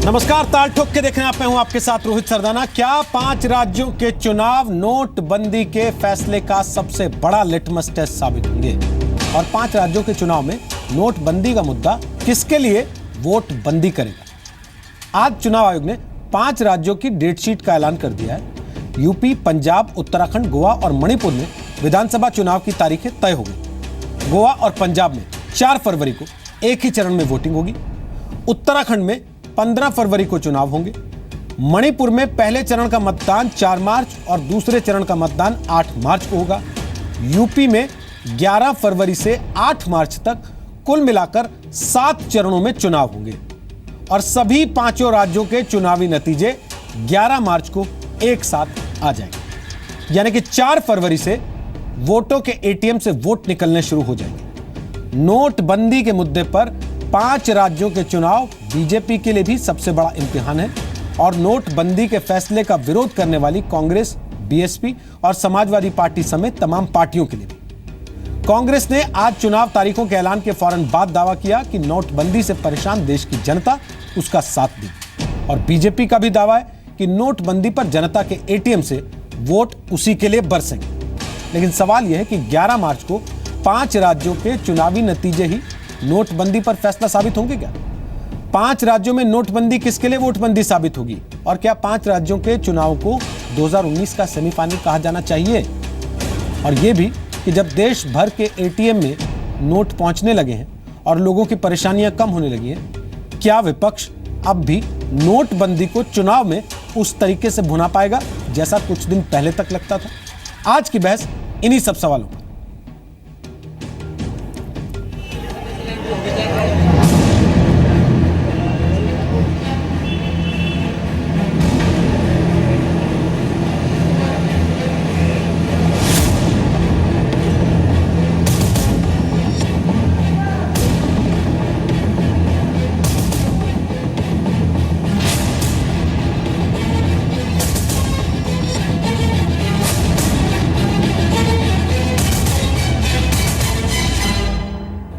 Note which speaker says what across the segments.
Speaker 1: नमस्कार, ताल ठोक के देखने आप मैं हूं आपके साथ रोहित सरदाना। क्या 5 राज्यों के चुनाव नोटबंदी के फैसले का सबसे बड़ा लिटमस टेस्ट साबित होंगे? और 5 राज्यों के चुनाव में नोटबंदी का मुद्दा किसके लिए वोट बंदी करेगा? आज चुनाव आयोग ने 5 राज्यों की डेट शीट का ऐलान कर दिया है। यूपी, पंजाब, उत्तराखंड, गोवा और मणिपुर में विधानसभा चुनाव की तारीखें तय हो गई। गोवा और पंजाब में 4 फरवरी को एक ही चरण में वोटिंग होगी। उत्तराखंड में 15 फरवरी को चुनाव होंगे। मणिपुर में पहले चरण का मतदान 4 मार्च और दूसरे चरण का मतदान 8 मार्च को होगा। यूपी में 11 फरवरी से 8 मार्च तक कुल मिलाकर 7 चरणों में चुनाव होंगे और सभी 5 राज्यों के चुनावी नतीजे 11 मार्च को एक साथ आ जाएंगे। यानी कि 4 फरवरी से वोटों के एटीएम से वोट निकलने शुरू हो जाएंगे। नोटबंदी के मुद्दे पर 5 राज्यों के चुनाव बीजेपी के लिए भी सबसे बड़ा इम्तिहान है और नोटबंदी के फैसले का विरोध करने वाली कांग्रेस, बीएसपी और समाजवादी पार्टी समेत तमाम पार्टियों के लिए भी। कांग्रेस ने आज चुनाव तारीखों के ऐलान के फौरन बाद दावा किया कि नोटबंदी से परेशान देश की जनता उसका साथ देगी और बीजेपी का भी दावा है कि नोटबंदी पर जनता के एटीएम से वोट उसी के लिए बरसेंगे। लेकिन सवाल यह है कि 11 मार्च को 5 राज्यों के चुनावी नतीजे ही नोटबंदी पर फैसला साबित होंगे क्या? 5 राज्यों में नोटबंदी किसके लिए वोटबंदी साबित होगी? और क्या 5 राज्यों के चुनाव को 2019 का सेमीफाइनल कहा जाना चाहिए? और यह भी कि जब देश भर के एटीएम में नोट पहुंचने लगे हैं और लोगों की परेशानियां कम होने लगी हैं, क्या विपक्ष अब भी नोटबंदी को चुनाव में उस तरीके से भुना पाएगा जैसा कुछ दिन पहले तक लगता था? आज की बहस इन्हीं सब सवालों पर।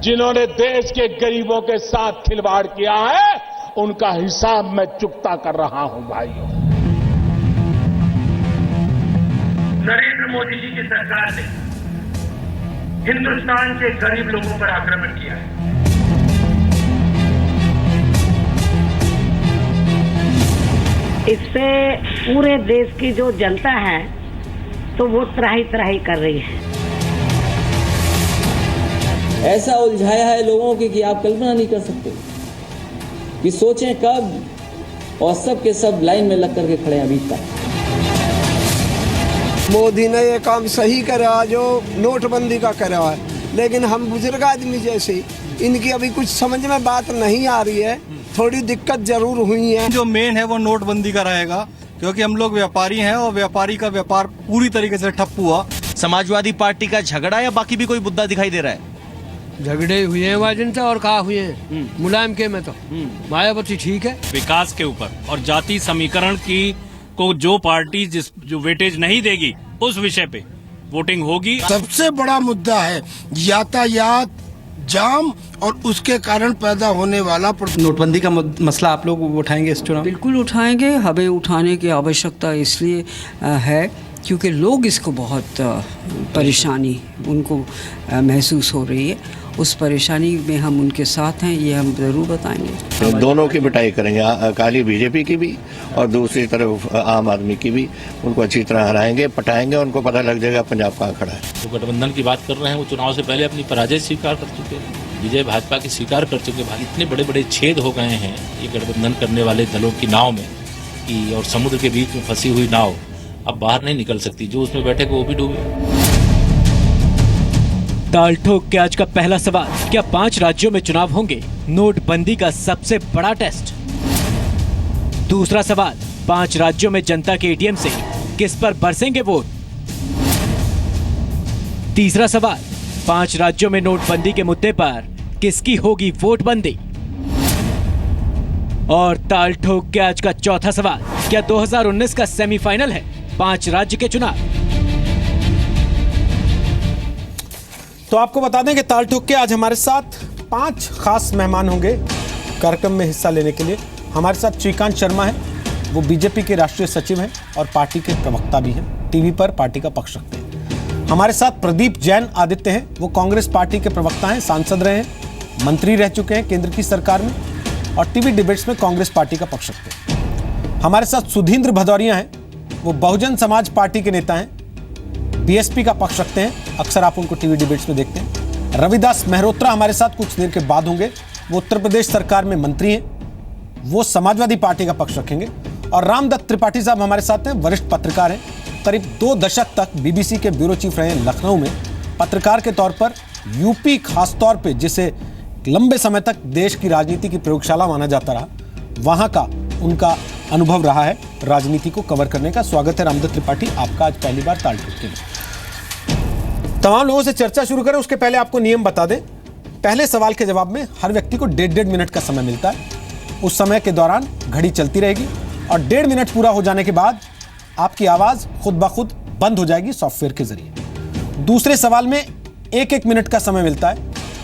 Speaker 2: जिन्होंने देश के गरीबों के साथ खिलवाड़ किया है, उनका हिसाब मैं चुकता कर रहा हूं भाइयों।
Speaker 3: नरेंद्र मोदी जी की सरकार ने हिंदुस्तान के गरीब लोगों पर आक्रमण किया है।
Speaker 4: इससे पूरे देश की जो जनता है तो वो त्राही त्राही कर रही है।
Speaker 5: ऐसा उलझाया है लोगों की कि आप कल्पना नहीं कर सकते कि सोचें कब और सब के सब लाइन में लग करके खड़े हैं अभी तक।
Speaker 6: मोदी ने ये काम सही करा जो नोटबंदी का करा है, लेकिन हम बुजुर्ग आदमी जैसे इनकी अभी कुछ समझ में बात नहीं आ रही है। थोड़ी दिक्कत जरूर हुई है।
Speaker 7: जो मेन है वो नोटबंदी का रहेगा, क्योंकि हम लोग व्यापारी हैं और व्यापारी का व्यापार पूरी तरीके से ठप हुआ।
Speaker 8: समाजवादी पार्टी का झगड़ा या बाकी भी कोई मुद्दा दिखाई दे रहा है?
Speaker 9: झगड़े हुए हैं वाजन से और कहा हुए हैं मुलायम के में तो मायावती ठीक है।
Speaker 10: विकास के ऊपर और जाति समीकरण की को जो पार्टी जो वेटेज नहीं देगी उस विषय पे वोटिंग होगी।
Speaker 11: सबसे बड़ा मुद्दा है यातायात जाम और उसके कारण पैदा होने वाला
Speaker 12: नोटबंदी का मसला आप लोग उठाएंगे इस चुनाव?
Speaker 13: बिल्कुल उठाएंगे। हमें उठाने की आवश्यकता इसलिए है क्योंकि लोग इसको बहुत परेशानी उनको महसूस हो रही है। उस परेशानी में हम उनके साथ हैं, ये हम ज़रूर बताएंगे।
Speaker 14: दोनों की पिटाई करेंगे, काली बीजेपी की भी और दूसरी तरफ आम आदमी की भी। उनको अच्छी तरह हराएंगे, पटाएंगे, उनको पता लग जाएगा पंजाब कहाँ खड़ा है।
Speaker 15: जो गठबंधन की बात कर रहे हैं वो चुनाव से पहले अपनी पराजय स्वीकार कर चुके हैं, विजय भाजपा की स्वीकार कर चुके हैं। इतने बड़े बड़े छेद हो गए हैं ये गठबंधन करने वाले दलों की नाव में कि और समुद्र के बीच में फंसी हुई नाव अब बाहर नहीं निकल सकती। जो उसमें बैठे वो भी डूबे।
Speaker 16: ताल ठोक के आज का पहला सवाल, क्या 5 राज्यों में चुनाव होंगे नोटबंदी का सबसे बड़ा टेस्ट? दूसरा सवाल, 5 राज्यों में जनता के एटीएम से किस पर बरसेंगे वोट? तीसरा सवाल, 5 राज्यों में नोटबंदी के मुद्दे पर किसकी होगी वोटबंदी? और ताल ठोक के आज का चौथा सवाल, क्या 2019 का सेमीफाइनल है 5 राज्य के चुनाव?
Speaker 1: तो आपको बता दें कि ताल ठोक के आज हमारे साथ 5 खास मेहमान होंगे कार्यक्रम में हिस्सा लेने के लिए। हमारे साथ श्रीकांत शर्मा है, वो बीजेपी के राष्ट्रीय सचिव हैं और पार्टी के प्रवक्ता भी हैं, टीवी पर पार्टी का पक्ष रखते हैं। हमारे साथ प्रदीप जैन आदित्य हैं, वो कांग्रेस पार्टी के प्रवक्ता हैं, सांसद रहे हैं, मंत्री रह चुके हैं केंद्र की सरकार में और टीवी डिबेट्स में कांग्रेस पार्टी का पक्ष रखते हैं। हमारे साथ सुधींद्र भदौरिया हैं, वो बहुजन समाज पार्टी के नेता हैं, बीएसपी का पक्ष रखते हैं, अक्सर आप उनको टीवी डिबेट्स में देखते हैं। रविदास मेहरोत्रा हमारे साथ कुछ देर के बाद होंगे, वो उत्तर प्रदेश सरकार में मंत्री हैं, वो समाजवादी पार्टी का पक्ष रखेंगे। और रामदत्त त्रिपाठी साहब हमारे साथ हैं, वरिष्ठ पत्रकार हैं, करीब 2 दशक तक बीबीसी के ब्यूरो चीफ रहे हैं लखनऊ में, पत्रकार के तौर पर यूपी खासतौर पे जिसे लंबे समय तक देश की राजनीति की प्रयोगशाला माना जाता रहा, वहां का उनका अनुभव रहा है राजनीति को कवर करने का। स्वागत है रामदत्त त्रिपाठी, आपका आज पहली बार तालठोक के में। तमाम लोगों से चर्चा शुरू करें उसके पहले आपको नियम बता दें। पहले सवाल के जवाब में हर व्यक्ति को 1.5 मिनट का समय मिलता है। उस समय के दौरान घड़ी चलती रहेगी और 1.5 मिनट पूरा हो जाने के बाद आपकी आवाज खुद ब खुद बंद हो जाएगी सॉफ्टवेयर के जरिए। दूसरे सवाल में 1-1 मिनट का समय मिलता है,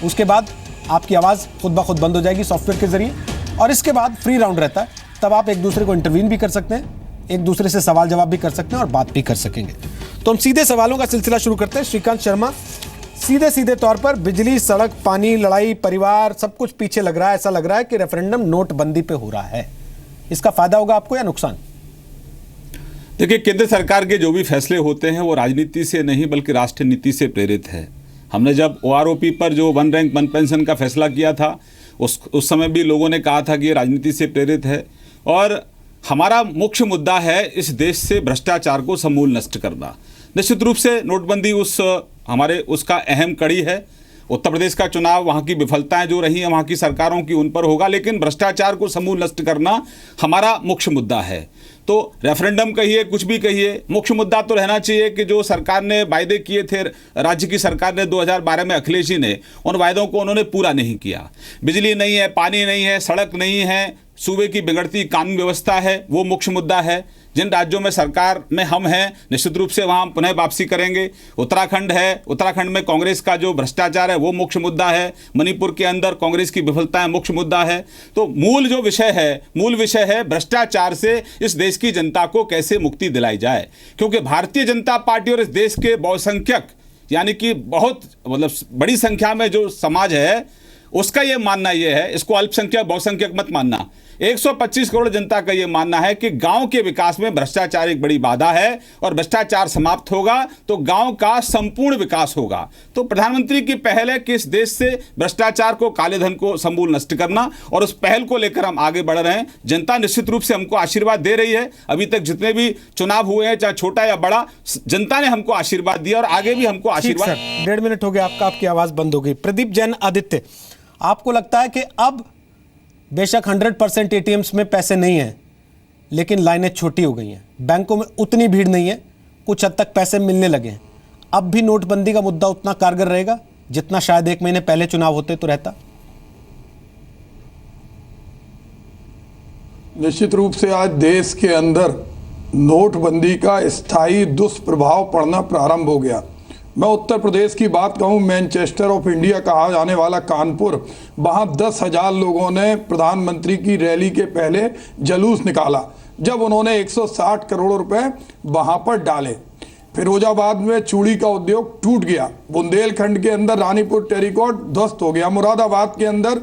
Speaker 1: उसके बाद आपकी आवाज खुद ब खुद बंद हो जाएगी सॉफ्टवेयर के जरिए और इसके बाद फ्री राउंड रहता है। तब आप एक दूसरे को इंटरवीन भी कर सकते हैं, एक दूसरे से सवाल जवाब भी कर सकते हैं और बात भी कर सकेंगे। तो हम सीधे सवालों का सिलसिला शुरू करते हैं। श्रीकांत शर्मा, सीधे तौर पर बिजली, सड़क, पानी, लड़ाई, परिवार, सब कुछ पीछे लग रहा है। ऐसा लग रहा है कि रेफरेंडम नोटबंदी पे हो रहा है। इसका फायदा होगा आपको या नुकसान?
Speaker 17: देखिए, केंद्र सरकार के जो भी फैसले होते हैं वो राजनीति से नहीं बल्कि राष्ट्र नीति से प्रेरित है। हमने जब OROP पर जो 1 रैंक 1 पेंशन का फैसला किया था उस समय भी लोगों ने कहा था कि ये राजनीति से प्रेरित है और हमारा मुख्य मुद्दा है इस देश से भ्रष्टाचार को समूल नष्ट करना। निश्चित रूप से नोटबंदी उसका अहम कड़ी है। उत्तर प्रदेश का चुनाव, वहाँ की विफलताएं जो रही हैं वहाँ की सरकारों की, उन पर होगा, लेकिन भ्रष्टाचार को समूल नष्ट करना हमारा मुख्य मुद्दा है। तो रेफरेंडम कहिए, कुछ भी कहिए, मुख्य मुद्दा तो रहना चाहिए कि जो सरकार ने वायदे किए थे, राज्य की सरकार ने 2012 में, अखिलेश जी ने, उन वायदों को उन्होंने पूरा नहीं किया। बिजली नहीं है, पानी नहीं है, सड़क नहीं है, सूबे की बिगड़ती कानून व्यवस्था है, वो मुख्य मुद्दा है। जिन राज्यों में सरकार में हम हैं, निश्चित रूप से वहाँ पुनः वापसी करेंगे। उत्तराखंड है, उत्तराखंड में कांग्रेस का जो भ्रष्टाचार है वो मुख्य मुद्दा है। मणिपुर के अंदर कांग्रेस की विफलताएं मुख्य मुद्दा है। तो मूल विषय है भ्रष्टाचार से इस देश की जनता को कैसे मुक्ति दिलाई जाए, क्योंकि भारतीय जनता पार्टी और इस देश के बहुसंख्यक यानी कि बहुत बड़ी संख्या में जो समाज है उसका ये मानना ये है, इसको अल्पसंख्यक बहुसंख्यक मत मानना, 125 करोड़ जनता का ये मानना है कि गांव के विकास में भ्रष्टाचार एक बड़ी बाधा है और भ्रष्टाचार समाप्त होगा तो गांव का संपूर्ण विकास होगा। तो प्रधानमंत्री की पहल है कि इस देश से भ्रष्टाचार को, काले धन को समूल नष्ट करना और उस पहल को लेकर हम आगे बढ़ रहे हैं। जनता निश्चित रूप से हमको आशीर्वाद दे रही है। अभी तक जितने भी चुनाव हुए हैं, चाहे छोटा या बड़ा, जनता ने हमको आशीर्वाद दिया और आगे भी हमको आशीर्वाद।
Speaker 1: 1.5 मिनट हो गया आपकी आवाज बंद हो गई। प्रदीप जैन आदित्य, आपको लगता है कि अब बेशक 100% ATMs में पैसे नहीं हैं, लेकिन लाइनें छोटी हो गई हैं, बैंकों में उतनी भीड़ नहीं है, कुछ हद तक पैसे मिलने लगे हैं, अब भी नोटबंदी का मुद्दा उतना कारगर रहेगा जितना शायद 1 महीने पहले चुनाव होते तो रहता?
Speaker 18: निश्चित रूप से आज देश के अंदर नोटबंदी का स्थायी दुष्प्रभाव पड़ना प्रारंभ हो गया। मैं उत्तर प्रदेश की बात कहूं, मैनचेस्टर ऑफ इंडिया कहा जाने वाला कानपुर, वहां 10,000 लोगों ने प्रधानमंत्री की रैली के पहले जुलूस निकाला जब उन्होंने 160 करोड़ रुपए वहां पर डाले। फिरोजाबाद में चूड़ी का उद्योग टूट गया, बुंदेलखंड के अंदर रानीपुर टेरिकॉट ध्वस्त हो गया, मुरादाबाद के अंदर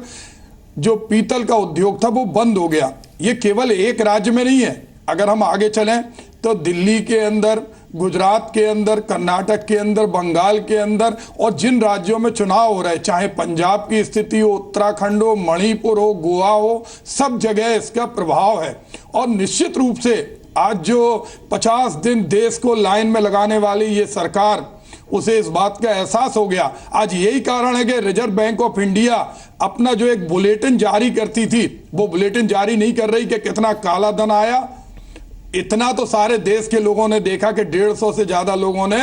Speaker 18: जो पीतल का उद्योग था वो बंद हो गया। ये केवल एक राज्य में नहीं है, अगर हम आगे चलें तो दिल्ली के अंदर, गुजरात के अंदर, कर्नाटक के अंदर, बंगाल के अंदर और जिन राज्यों में चुनाव हो रहे, चाहे पंजाब की स्थिति हो, उत्तराखंड हो, मणिपुर हो, गोवा हो, सब जगह इसका प्रभाव है। और निश्चित रूप से आज जो 50 दिन देश को लाइन में लगाने वाली ये सरकार, उसे इस बात का एहसास हो गया। आज यही कारण है कि रिजर्व बैंक ऑफ इंडिया अपना जो एक बुलेटिन जारी करती थी, वो बुलेटिन जारी नहीं कर रही कि कितना काला धन आया। इतना तो सारे देश के लोगों ने देखा कि 150 से ज्यादा लोगों ने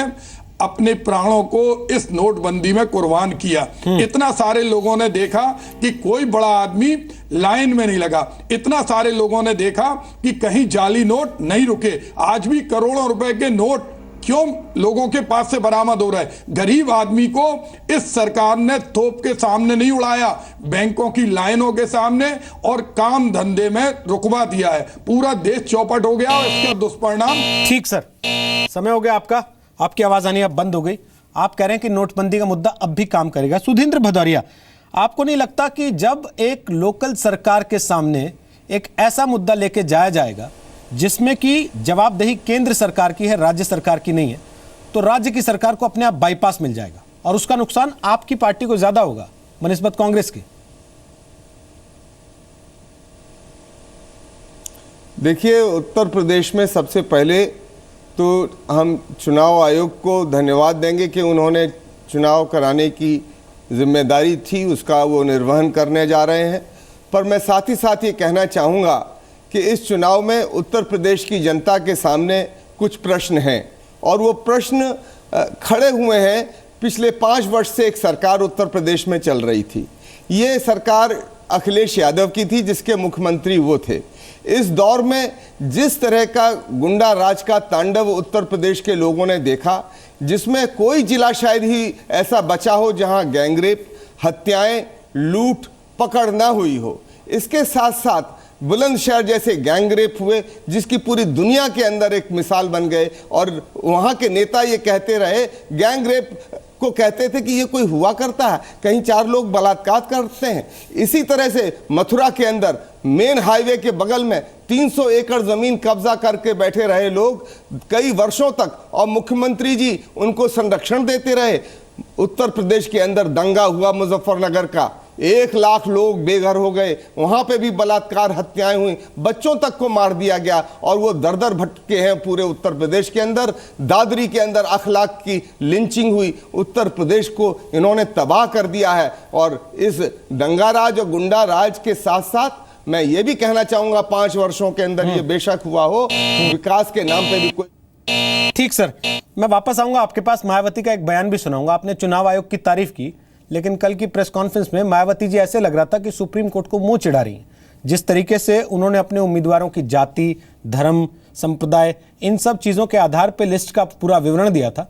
Speaker 18: अपने प्राणों को इस नोटबंदी में कुर्बान किया। इतना सारे लोगों ने देखा कि कोई बड़ा आदमी लाइन में नहीं लगा। इतना सारे लोगों ने देखा कि कहीं जाली नोट नहीं रुके। आज भी करोड़ों रुपए के नोट क्यों लोगों के पास से बरामद हो रहा है? गरीब आदमी को इस सरकार ने तोप के सामने नहीं उड़ाया, बैंकों की लाइनों के सामने और काम धंधे में रुकवा दिया है। पूरा देश चौपट हो गया और इसका दुष्परिणाम।
Speaker 1: ठीक सर, समय हो गया आपका, आपकी आवाज आनी अब बंद हो गई। आप कह रहे हैं कि नोटबंदी का मुद्दा अब भी काम करेगा। सुधींद्र भदौरिया, आपको नहीं लगता कि जब एक लोकल सरकार के सामने एक ऐसा मुद्दा लेके जाया जाएगा जिसमें कि जवाबदेही केंद्र सरकार की है, राज्य सरकार की नहीं है, तो राज्य की सरकार को अपने आप बाईपास मिल जाएगा और उसका नुकसान आपकी पार्टी को ज्यादा होगा बनिस्बत कांग्रेस की?
Speaker 19: देखिए, उत्तर प्रदेश में सबसे पहले तो हम चुनाव आयोग को धन्यवाद देंगे कि उन्होंने चुनाव कराने की जिम्मेदारी थी, उसका वो निर्वहन करने जा रहे हैं। पर मैं साथ ही साथ ये कहना चाहूँगा कि इस चुनाव में उत्तर प्रदेश की जनता के सामने कुछ प्रश्न हैं और वो प्रश्न खड़े हुए हैं। पिछले 5 वर्ष से एक सरकार उत्तर प्रदेश में चल रही थी। ये सरकार अखिलेश यादव की थी, जिसके मुख्यमंत्री वो थे। इस दौर में जिस तरह का गुंडा राज का तांडव उत्तर प्रदेश के लोगों ने देखा, जिसमें कोई जिला शायद ही ऐसा बचा हो जहां गैंगरेप, हत्याएं, लूट पकड़ ना हुई हो। इसके साथ साथ बुलंदशहर जैसे गैंगरेप हुए, जिसकी पूरी दुनिया के अंदर एक मिसाल बन गए और वहां के नेता ये कहते रहे, गैंगरेप को कहते थे कि ये कोई हुआ करता है, कहीं 4 लोग बलात्कार करते हैं। इसी तरह से मथुरा के अंदर मेन हाईवे के बगल में 300 एकड़ जमीन कब्जा करके बैठे रहे लोग कई वर्षों तक, और मुख्यमंत्री जी उनको संरक्षण देते रहे। उत्तर प्रदेश के अंदर दंगा हुआ मुजफ्फरनगर का, 1 लाख लोग बेघर हो गए, वहां पे भी बलात्कार, हत्याएं हुई, बच्चों तक को मार दिया गया और वो दर दर भटके हैं पूरे उत्तर प्रदेश के अंदर। दादरी के अंदर अखलाक की लिंचिंग हुई, उत्तर प्रदेश को इन्होंने तबाह कर दिया है। और इस दंगाराज और गुंडा राज के साथ साथ मैं ये भी कहना चाहूंगा 5 वर्षों के अंदर ये बेशक हुआ हो, विकास के नाम पे भी कोई।
Speaker 1: ठीक सर, मैं वापस आऊंगा आपके पास। मायावती का एक बयान भी सुनाऊंगा। आपने चुनाव आयोग की तारीफ की, लेकिन कल की प्रेस कॉन्फ्रेंस में मायावती जी ऐसे लग रहा था कि सुप्रीम कोर्ट को मुंह चिढ़ा रही हैं। जिस तरीके से उन्होंने अपने उम्मीदवारों की जाति, धर्म, संप्रदाय, इन सब चीजों के आधार पर लिस्ट का पूरा विवरण दिया था,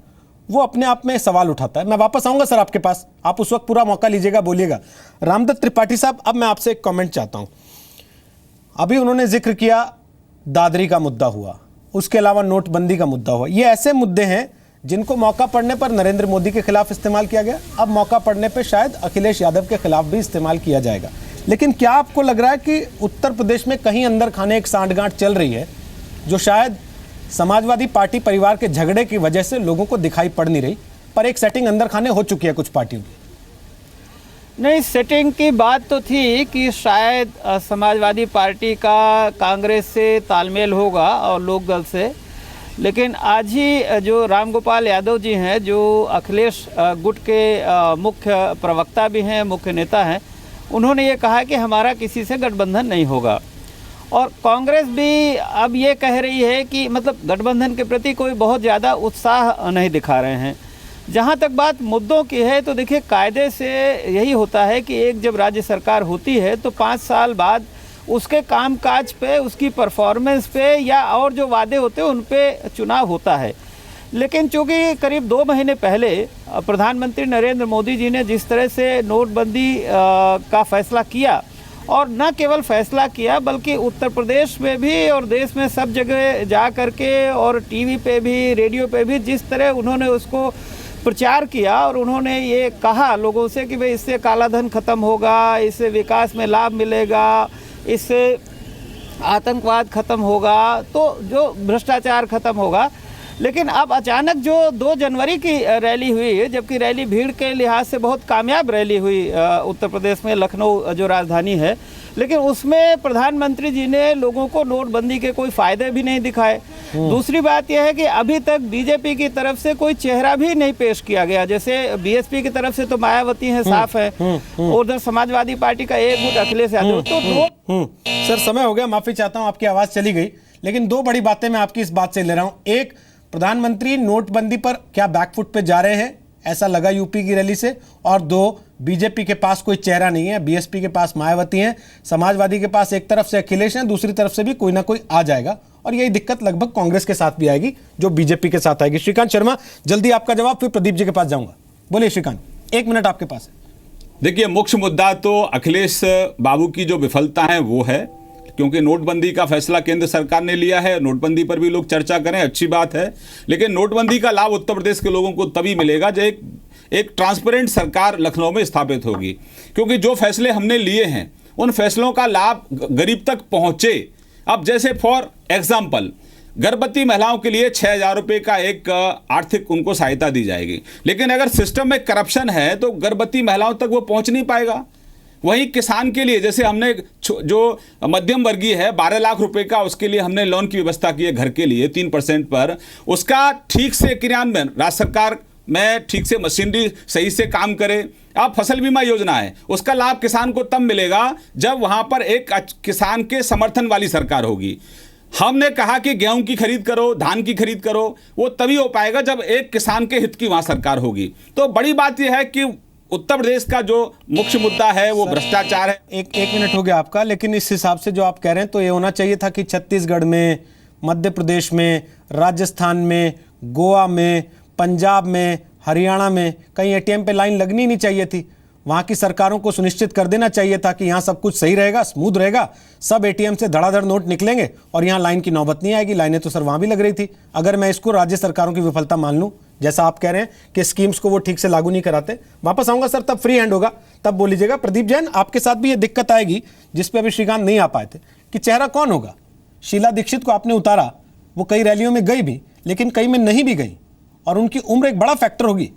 Speaker 1: वो अपने आप में सवाल उठाता है। मैं वापस आऊंगा सर आपके पास, आप उस वक्त पूरा मौका लीजिएगा, बोलिएगा। रामदत्त त्रिपाठी साहब, अब मैं आपसे एक कमेंट चाहता हूं। अभी उन्होंने जिक्र किया दादरी का मुद्दा हुआ, उसके अलावा नोटबंदी का मुद्दा हुआ। ये ऐसे मुद्दे हैं जिनको मौका पड़ने पर नरेंद्र मोदी के खिलाफ इस्तेमाल किया गया, अब मौका पड़ने पर शायद अखिलेश यादव के खिलाफ भी इस्तेमाल किया जाएगा। लेकिन क्या आपको लग रहा है कि उत्तर प्रदेश में कहीं अंदर खाने एक सांठगांठ चल रही है जो शायद समाजवादी पार्टी परिवार के झगड़े की वजह से लोगों को दिखाई पड़ नहीं रही, पर एक सेटिंग अंदर खाने हो चुकी है कुछ पार्टियों की?
Speaker 20: नहीं, सेटिंग की बात तो थी कि शायद समाजवादी पार्टी का कांग्रेस से तालमेल होगा और लोक दल से, लेकिन आज ही जो रामगोपाल यादव जी हैं, जो अखिलेश गुट के मुख्य प्रवक्ता भी हैं, मुख्य नेता हैं, उन्होंने ये कहा कि हमारा किसी से गठबंधन नहीं होगा। और कांग्रेस भी अब ये कह रही है कि मतलब गठबंधन के प्रति कोई बहुत ज़्यादा उत्साह नहीं दिखा रहे हैं। जहाँ तक बात मुद्दों की है तो देखिए, कायदे से यही होता है कि एक जब राज्य सरकार होती है तो 5 साल बाद उसके कामकाज पे, उसकी परफॉर्मेंस पे या और जो वादे होते हैं उन पे चुनाव होता है। लेकिन चूँकि करीब 2 महीने पहले प्रधानमंत्री नरेंद्र मोदी जी ने जिस तरह से नोटबंदी का फैसला किया, और न केवल फैसला किया बल्कि उत्तर प्रदेश में भी और देश में सब जगह जा करके और टीवी पे भी, रेडियो पे भी जिस तरह उन्होंने उसको प्रचार किया और उन्होंने ये कहा लोगों से कि भाई इससे काला धन खत्म होगा, इससे विकास में लाभ मिलेगा, इससे आतंकवाद खत्म होगा, तो जो भ्रष्टाचार खत्म होगा। लेकिन अब अचानक जो 2 जनवरी की रैली हुई है, जबकि रैली भीड़ के लिहाज से बहुत कामयाब रैली हुई उत्तर प्रदेश में, लखनऊ जो राजधानी है, लेकिन उसमें प्रधानमंत्री जी ने लोगों को नोटबंदी के कोई फायदे भी नहीं दिखाए। दूसरी बात यह है कि अभी तक बीजेपी की तरफ से कोई चेहरा भी नहीं पेश किया गया। जैसे बीएसपी की तरफ से तो मायावती है, साफ है, और उधर समाजवादी पार्टी का एक गुट अखिलेश यादव। तो
Speaker 1: सर, समय हो गया, माफी चाहता हूं, आपकी आवाज चली गई, लेकिन 2 बड़ी बातें मैं आपकी इस बात से ले रहा हूं। एक, प्रधानमंत्री नोटबंदी पर क्या बैकफुट पे जा रहे हैं, ऐसा लगा यूपी की रैली से। और 2, बीजेपी के पास कोई चेहरा नहीं है, बीएसपी के पास मायावती हैं, समाजवादी के पास एक तरफ से अखिलेश हैं, दूसरी तरफ से भी कोई ना कोई आ जाएगा और यही दिक्कत लगभग कांग्रेस के साथ भी आएगी जो बीजेपी के साथ आएगी। श्रीकांत शर्मा, जल्दी आपका जवाब, फिर प्रदीप जी के पास जाऊंगा। बोलिए श्रीकांत, 1 मिनट आपके पास है।
Speaker 17: देखिए, मुख्य मुद्दा तो अखिलेश बाबू की जो विफलता है वो है, क्योंकि नोटबंदी का फैसला केंद्र सरकार ने लिया है। नोटबंदी पर भी लोग चर्चा करें, अच्छी बात है, लेकिन नोटबंदी का लाभ उत्तर प्रदेश के लोगों को तभी मिलेगा जब एक ट्रांसपेरेंट सरकार लखनऊ में स्थापित होगी, क्योंकि जो फैसले हमने लिए हैं उन फैसलों का लाभ गरीब तक पहुंचे। अब जैसे फॉर एग्जाम्पल, गर्भवती महिलाओं के लिए 6,000 रुपये का एक आर्थिक उनको सहायता दी जाएगी, लेकिन अगर सिस्टम में करप्शन है तो गर्भवती महिलाओं तक वो पहुंच नहीं पाएगा। वहीं किसान के लिए, जैसे हमने जो मध्यम वर्गीय है 12 लाख रुपए का, उसके लिए हमने लोन की व्यवस्था की है घर के लिए 3% पर, उसका ठीक से क्रियान्वयन राज्य सरकार में ठीक से मशीनरी सही से काम करे। अब फसल बीमा योजना है, उसका लाभ किसान को तब मिलेगा जब वहां पर एक किसान के समर्थन वाली सरकार होगी। हमने कहा कि गेहूं की खरीद करो, धान की खरीद करो, वो तभी हो पाएगा जब एक किसान के हित की वहां सरकार होगी। तो बड़ी बात यह है कि उत्तर प्रदेश का जो मुख्य मुद्दा है वो भ्रष्टाचार है।
Speaker 1: एक मिनट हो गया आपका, लेकिन इस हिसाब से जो आप कह रहे हैं तो ये होना चाहिए था कि छत्तीसगढ़ में, मध्य प्रदेश में, राजस्थान में, गोवा में, पंजाब में, हरियाणा में कहीं एटीएम पे लाइन लगनी नहीं चाहिए थी। वहां की सरकारों को सुनिश्चित कर देना चाहिए था कि यहाँ सब कुछ सही रहेगा, स्मूथ रहेगा, सब एटीएम से धड़ाधड़ नोट निकलेंगे और यहाँ लाइन की नौबत नहीं आएगी। लाइनें तो सर वहां भी लग रही थी। अगर मैं इसको राज्य सरकारों की विफलता मान लूं, जैसा आप कह रहे हैं कि स्कीम्स को वो ठीक से लागू नहीं कराते, वापस आऊंगा सर, तब फ्री हैंड होगा, तब बोल लीजिएगा। प्रदीप जैन, आपके साथ भी ये दिक्कत आएगी जिसपे अभी श्रीकांत नहीं आ पाए थे कि चेहरा कौन होगा। शीला दीक्षित को आपने उतारा, वो कई रैलियों में गई भी, लेकिन कई में नहीं भी गई, और उनकी उम्र एक बड़ा फैक्टर होगी।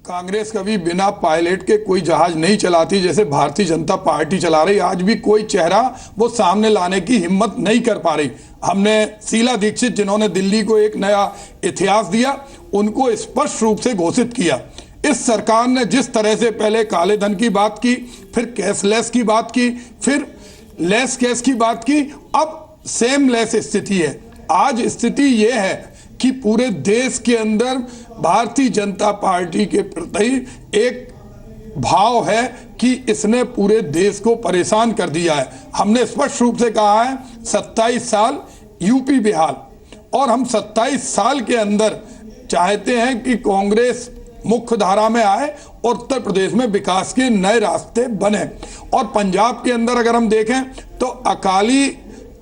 Speaker 18: कांग्रेस कभी बिना पायलट के कोई जहाज नहीं चलाती जैसे भारतीय जनता पार्टी चला रही। आज भी कोई चेहरा वो सामने लाने की हिम्मत नहीं कर पा रही। हमने शीला दीक्षित, जिन्होंने दिल्ली को एक नया इतिहास दिया, उनको स्पष्ट रूप से घोषित किया। इस सरकार ने जिस तरह से पहले काले धन की बात की, फिर कैशलेस की बात की, फिर लेस कैश की बात की, अब सेम लेस स्थिति है। आज स्थिति यह है कि पूरे देश के अंदर भारतीय जनता पार्टी के प्रति एक भाव है कि इसने पूरे देश को परेशान कर दिया है। हमने स्पष्ट रूप से कहा है 27 साल यूपी बिहार, और हम 27 साल के अंदर चाहते हैं कि कांग्रेस मुख्य धारा में आए और उत्तर प्रदेश में विकास के नए रास्ते बने। और पंजाब के अंदर अगर हम देखें तो अकाली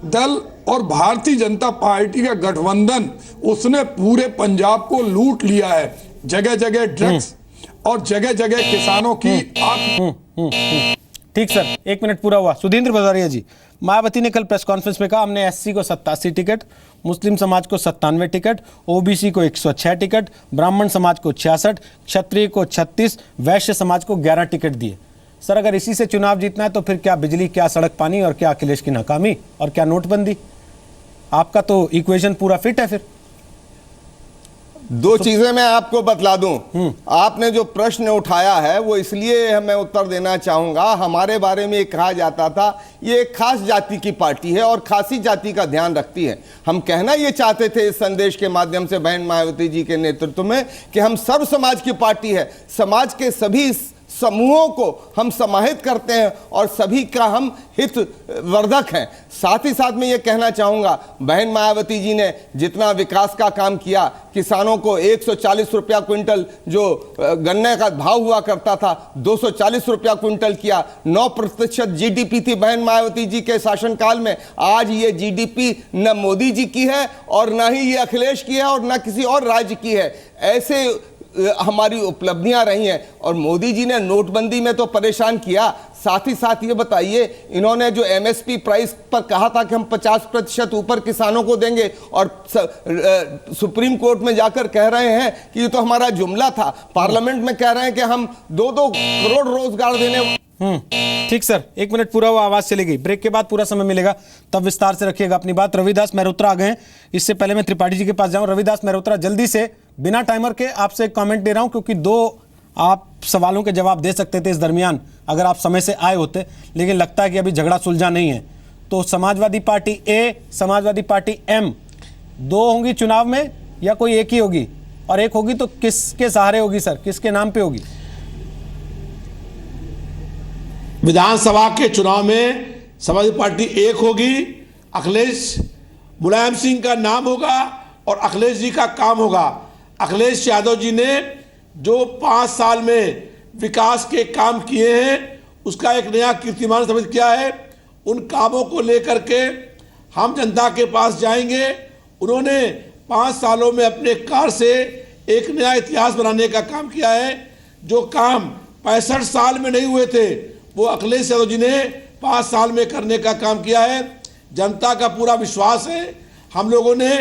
Speaker 18: दल और भारतीय जनता पार्टी का गठबंधन, उसने पूरे पंजाब को लूट लिया है। जगह जगह ड्रग्स और जगह जगह किसानों की
Speaker 1: ठीक सर, 1 मिनट पूरा हुआ। सुधींद्र भदौरिया जी, मायावती ने कल प्रेस कॉन्फ्रेंस में कहा हमने एससी को 87 टिकट, मुस्लिम समाज को 97 टिकट, ओबीसी को 106 टिकट, ब्राह्मण समाज को 66, क्षत्रिय को 36, वैश्य समाज को 11 टिकट दिए। सर, अगर इसी से चुनाव जीतना है तो फिर क्या बिजली, क्या सड़क पानी, और क्या अखिलेश की नाकामी, और क्या नोटबंदी? आपका तो इक्वेशन पूरा फिट है। फिर
Speaker 19: दो चीजें मैं आपको बतला दूं। आपने जो प्रश्न उठाया है वो इसलिए मैं उत्तर देना चाहूंगा। हमारे बारे में कहा जाता था ये एक खास जाति की पार्टी है और खासी जाति का ध्यान रखती है। हम कहना ये चाहते थे इस संदेश के माध्यम से बहन मायावती जी के नेतृत्व में कि हम सर्व समाज की पार्टी है, समाज के सभी समूहों को हम समाहित करते हैं और सभी का हम हित वर्धक हैं। साथ ही साथ मैं ये कहना चाहूँगा, बहन मायावती जी ने जितना विकास का काम किया, किसानों को 140 रुपया क्विंटल जो गन्ने का भाव हुआ करता था 240 रुपया क्विंटल किया। 9% जीडीपी थी बहन मायावती जी के शासनकाल में। आज ये जीडीपी न मोदी जी की है और न ही ये अखिलेश की है और न किसी और राज्य की है। ऐसे हमारी उपलब्धियां रही हैं। और मोदी जी ने नोटबंदी में तो परेशान किया, साथ ही साथ ये बताइए, इन्होंने जो एमएसपी प्राइस पर कहा था कि हम 50% ऊपर किसानों को देंगे, और सुप्रीम कोर्ट में जाकर कह रहे हैं कि ये तो हमारा जुमला था। पार्लियामेंट में कह रहे हैं कि हम 2-2 करोड़ रोजगार देने।
Speaker 1: ठीक सर, 1 मिनट पूरा हुआ, आवाज चली गई। ब्रेक के बाद पूरा समय मिलेगा, तब विस्तार से रखिएगा अपनी बात। रविदास मेहरोत्रा आ गए हैं। इससे पहले मैं त्रिपाठी जी के पास जाऊं। रविदास मेहरोत्रा, जल्दी से बिना टाइमर के आपसे कमेंट दे रहा हूं, क्योंकि 2 आप सवालों के जवाब दे सकते थे इस दरमियान अगर आप समय से आए होते, लेकिन लगता है कि अभी झगड़ा सुलझा नहीं है। तो समाजवादी पार्टी ए, समाजवादी पार्टी एम, 2 होंगी चुनाव में या कोई एक ही होगी? और एक होगी तो किसके सहारे होगी सर, किसके नाम पे होगी?
Speaker 2: विधानसभा के चुनाव में समाजवादी पार्टी एक होगी, अखिलेश मुलायम सिंह का नाम होगा और अखिलेश जी का काम होगा। अखिलेश यादव जी ने जो 5 साल में विकास के काम किए हैं उसका एक नया कीर्तिमान स्थापित किया है। उन कामों को लेकर के हम जनता के पास जाएंगे। उन्होंने 5 सालों में अपने कार्य से एक नया इतिहास बनाने का काम किया है। जो काम 65 साल में नहीं हुए थे वो अखिलेश यादव जी ने 5 साल में करने का काम किया है। जनता का पूरा विश्वास है। हम लोगों ने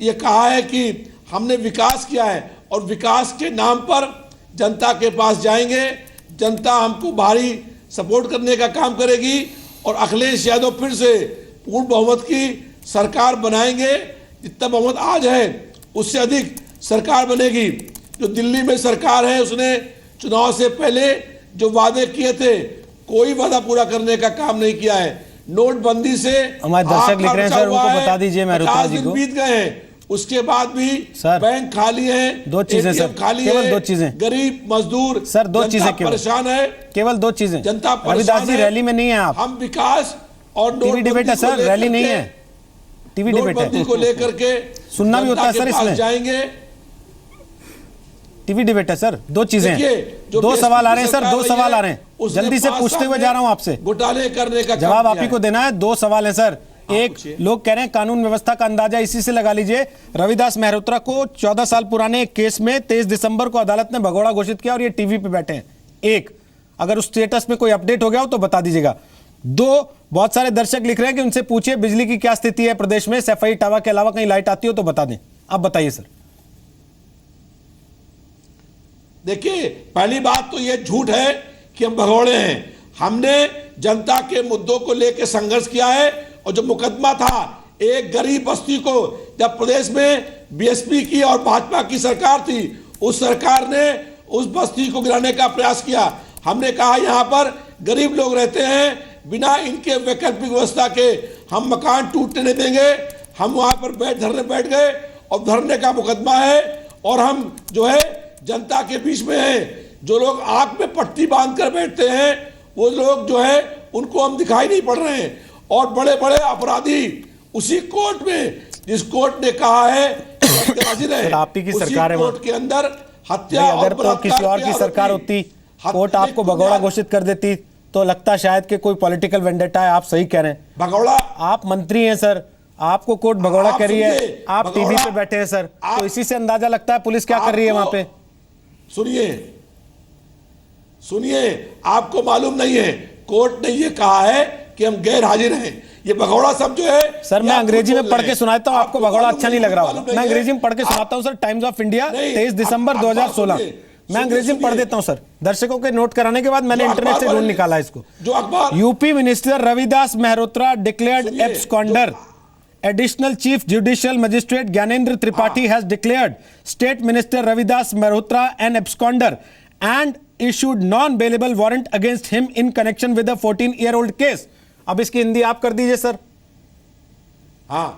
Speaker 2: ये कहा है कि हमने विकास किया है और विकास के नाम पर जनता के पास जाएंगे। जनता हमको भारी सपोर्ट करने का काम करेगी और अखिलेश यादव फिर से पूर्ण बहुमत की सरकार बनाएंगे। जितना बहुमत आज है उससे अधिक सरकार बनेगी। जो दिल्ली में सरकार है उसने चुनाव से पहले जो वादे किए थे कोई वादा पूरा करने का काम नहीं किया है। नोटबंदी से
Speaker 1: हमारे दर्शक लिख रहे हैं सर, उनको बता दीजिए मेहरोत्रा जी को।
Speaker 2: बीत गए हैं, उसके बाद भी बैंक खाली है।
Speaker 1: 2 चीजें सर, केवल 2 चीजें।
Speaker 2: गरीब मजदूर
Speaker 1: सर 2 चीजें केवल
Speaker 2: परेशान है,
Speaker 1: केवल 2 चीजें।
Speaker 2: जनता
Speaker 1: रविदास जी रैली में नहीं है आप,
Speaker 2: हम विकास और
Speaker 1: टीवी डिबेट है सर, रैली नहीं है, टीवी डिबेट है।
Speaker 2: को लेकर के
Speaker 1: सुनना भी होता है सर इसमें,
Speaker 2: जाएंगे।
Speaker 1: टीवी डिबेट है सर। 2 चीजें हैं, 2 सवाल आ रहे हैं सर, 2 सवाल आ रहे हैं। जल्दी से पूछते हुए जा रहा हूं आपसे,
Speaker 2: घोटाले करने का
Speaker 1: जवाब आप ही को देना है। 2 सवाल है सर। एक, लोग कह रहे हैं कानून व्यवस्था का अंदाजा इसी से लगा लीजिए। रविदास मेहरोत्रा को 14 साल पुराने एक केस में 23 दिसंबर को अदालत ने भगोड़ा घोषित किया और ये टीवी पे बैठे हैं। एक, अगर उस स्टेटस में कोई अपडेट हो गया हो तो बता दीजिएगा। 2, बहुत सारे दर्शक लिख रहे हैं कि उनसे पूछिए बिजली की क्या स्थिति है प्रदेश में, सैफई टावर के अलावा कहीं लाइट आती हो तो बता दें। आप बताइए सर।
Speaker 2: देखिए, पहली बात तो ये झूठ है कि हम भगोड़े हैं। हमने जनता के मुद्दों को लेकर संघर्ष किया है और जो मुकदमा था एक गरीब बस्ती को, जब प्रदेश में बीएसपी की और भाजपा की सरकार थी, उस सरकार ने उस बस्ती को गिराने का प्रयास किया। हमने कहा यहाँ पर गरीब लोग रहते हैं, बिना इनके वैकल्पिक व्यवस्था के हम मकान टूटने नहीं देंगे। हम वहां पर धरने बैठ गए और धरने का मुकदमा है और हम जो है जनता के बीच में हैं। जो लोग आंख में पट्टी बांधकर बैठते हैं वो लोग जो है उनको हम दिखाई नहीं पड़ रहे हैं। और बड़े बड़े अपराधी उसी कोर्ट में, जिस कोर्ट ने कहा है
Speaker 1: आप ही की सरकार है,
Speaker 2: कोर्ट के अंदर हत्या,
Speaker 1: अगर तो किसी और की सरकार होती, कोर्ट आपको भगोड़ा घोषित कर देती तो लगता शायद कि कोई पॉलिटिकल वेंडेटा है। आप सही कह रहे हैं,
Speaker 2: भगोड़ा।
Speaker 1: आप मंत्री हैं सर, आपको कोर्ट भगोड़ा कह रही है, आप टीवी पे बैठे हैं सर, तो इसी से अंदाजा लगता है पुलिस क्या कर रही है वहां पे।
Speaker 2: सुनिए, आपको मालूम नहीं है, कोर्ट ने ये कहा है कि हम गैर हाजिर हैं। ये भगोड़ा सब जो है
Speaker 1: सर, मैं अंग्रेजी में पढ़ के सुनाता हूं, आपको भगोड़ा अच्छा नहीं लग रहा होगा। मैं अंग्रेजी में पढ़ के सुनाता हूं सर। टाइम्स ऑफ इंडिया 23 दिसंबर 2016, मैं अंग्रेजी में पढ़ देता हूं सर, दर्शकों के नोट कराने के बाद मैंने इंटरनेट से ढूंढ निकाला इसको।
Speaker 2: जो अखबार,
Speaker 1: UP minister Ravidas Mehrotra declared absconder. Additional Chief Judicial Magistrate Gyanendra Tripathi has declared State Minister Ravidas Mehrotra an absconder and issued non-bailable warrant against him in connection with a 14-year-old case. अब इसकी हिंदी आप कर दीजिए सर।
Speaker 2: हाँ,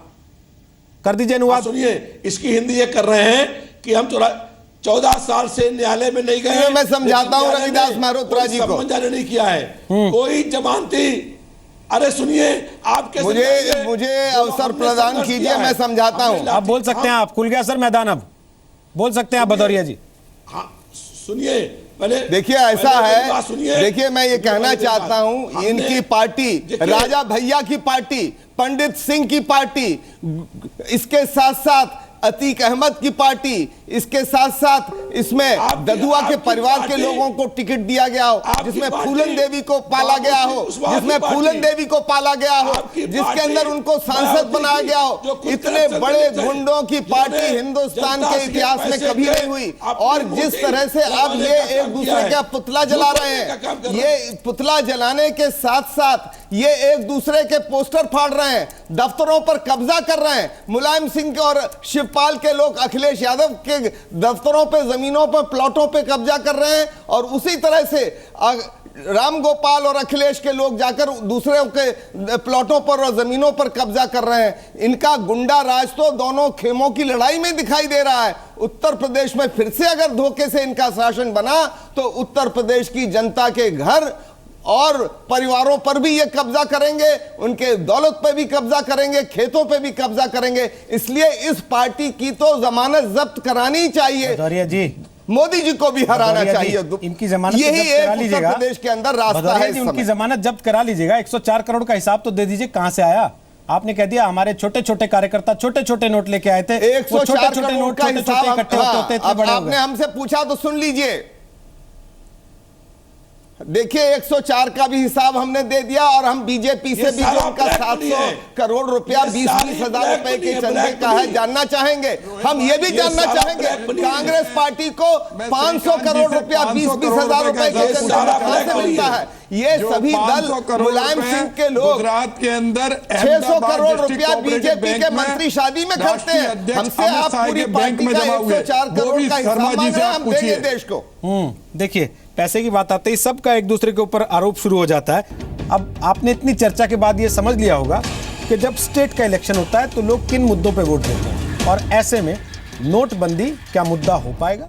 Speaker 1: कर दीजिए अनुवाद।
Speaker 2: सुनिए, इसकी हिंदी ये कर रहे हैं कि हम 14 साल से न्यायालय में नहीं गए।
Speaker 19: मैं समझाता हूँ रविदास मेहरोत्रा जी को,
Speaker 2: नहीं किया है कोई जमानती। अरे सुनिए, आपके
Speaker 19: मुझे अवसर प्रदान कीजिए, मैं समझाता हूं।
Speaker 1: आप बोल सकते हैं, आप खुल गया सर मैदान, अब बोल सकते हैं आप भदौरिया जी।
Speaker 2: हाँ, सुनिए पहले।
Speaker 19: देखिए ऐसा है, देखिए मैं ये कहना चाहता हूं, इनकी पार्टी, राजा भैया की पार्टी, पंडित सिंह की पार्टी, इसके साथ साथ अतीक अहमद की पार्टी, इसके साथ साथ इसमें ददुआ के परिवार के लोगों को टिकट दिया गया हो, जिसमें फूलन देवी को पाला गया हो, जिसमें फूलन देवी को पाला गया हो, जिसके अंदर उनको सांसद बनाया गया हो। इतने बड़े गुंडों की पार्टी हिंदुस्तान के इतिहास में कभी नहीं हुई। और जिस तरह से अब ये एक दूसरे का पुतला जला रहे हैं, ये पुतला जलाने के साथ साथ ये एक दूसरे के पोस्टर फाड़ रहे हैं, दफ्तरों पर कब्जा कर रहे हैं। मुलायम सिंह के और शिवपाल के लोग अखिलेश यादव के दफ्तरों पे, जमीनों पे, प्लॉटों पे कब्जा कर रहे हैं और उसी तरह से राम गोपाल और अखिलेश के लोग जाकर दूसरे के प्लॉटों पर और जमीनों पर कब्जा कर रहे हैं। इनका गुंडा राज तो दोनों खेमों की लड़ाई में दिखाई दे रहा है। उत्तर प्रदेश में फिर से अगर धोखे से इनका शासन बना तो उत्तर प्रदेश की जनता के घर और परिवारों पर भी ये कब्जा करेंगे, उनके दौलत पे भी कब्जा करेंगे, खेतों पे भी कब्जा करेंगे। इसलिए इस पार्टी की तो जमानत जब्त करानी चाहिए।
Speaker 1: भदौरिया जी,
Speaker 19: मोदी जी को भी हराना चाहिए।
Speaker 1: इनकी जमानत
Speaker 19: यही
Speaker 1: जब्त करा
Speaker 19: एक
Speaker 1: लीजिएगा।
Speaker 19: उत्तर प्रदेश के अंदर रास्ता है।
Speaker 1: उनकी जमानत जब्त करा लीजिएगा। 104 करोड़ का हिसाब तो दे दीजिए, कहां से आया? आपने कह दिया हमारे छोटे छोटे कार्यकर्ता छोटे छोटे नोट लेके आए थे।
Speaker 19: 104 करोड़ का हिसाब
Speaker 1: इकट्ठे होते इतने बड़े हो गए।
Speaker 19: आपने हमसे पूछा तो सुन लीजिए। देखिए 104 का भी हिसाब हमने दे दिया और हम बीजेपी से भी जो उनका 700 करोड़ रुपया 20-20 हजार रुपए के चंदे का है जानना चाहेंगे। हम ये भी जानना चाहेंगे कांग्रेस पार्टी को 500 करोड़ रुपया 20-20 हजार रुपए के चंदे कहां से मिलता है? ये सभी दल मुलायम सिंह के लोग
Speaker 18: गुजरात के अंदर
Speaker 19: 600 करोड़ रुपया बीजेपी के मंत्री शादी में खर्चते हैं। हमसे आप पूरी पार्टी का 104 करोड़ का हिसाब मांग रहे हैं, हम देंगे देश को।
Speaker 1: देखिए पैसे की बात आते ही सबका एक दूसरे के ऊपर आरोप शुरू हो जाता है। अब आपने इतनी चर्चा के बाद ये समझ लिया होगा कि जब स्टेट का इलेक्शन होता है तो लोग किन मुद्दों पे वोट देते हैं, और ऐसे में नोटबंदी क्या मुद्दा हो पाएगा?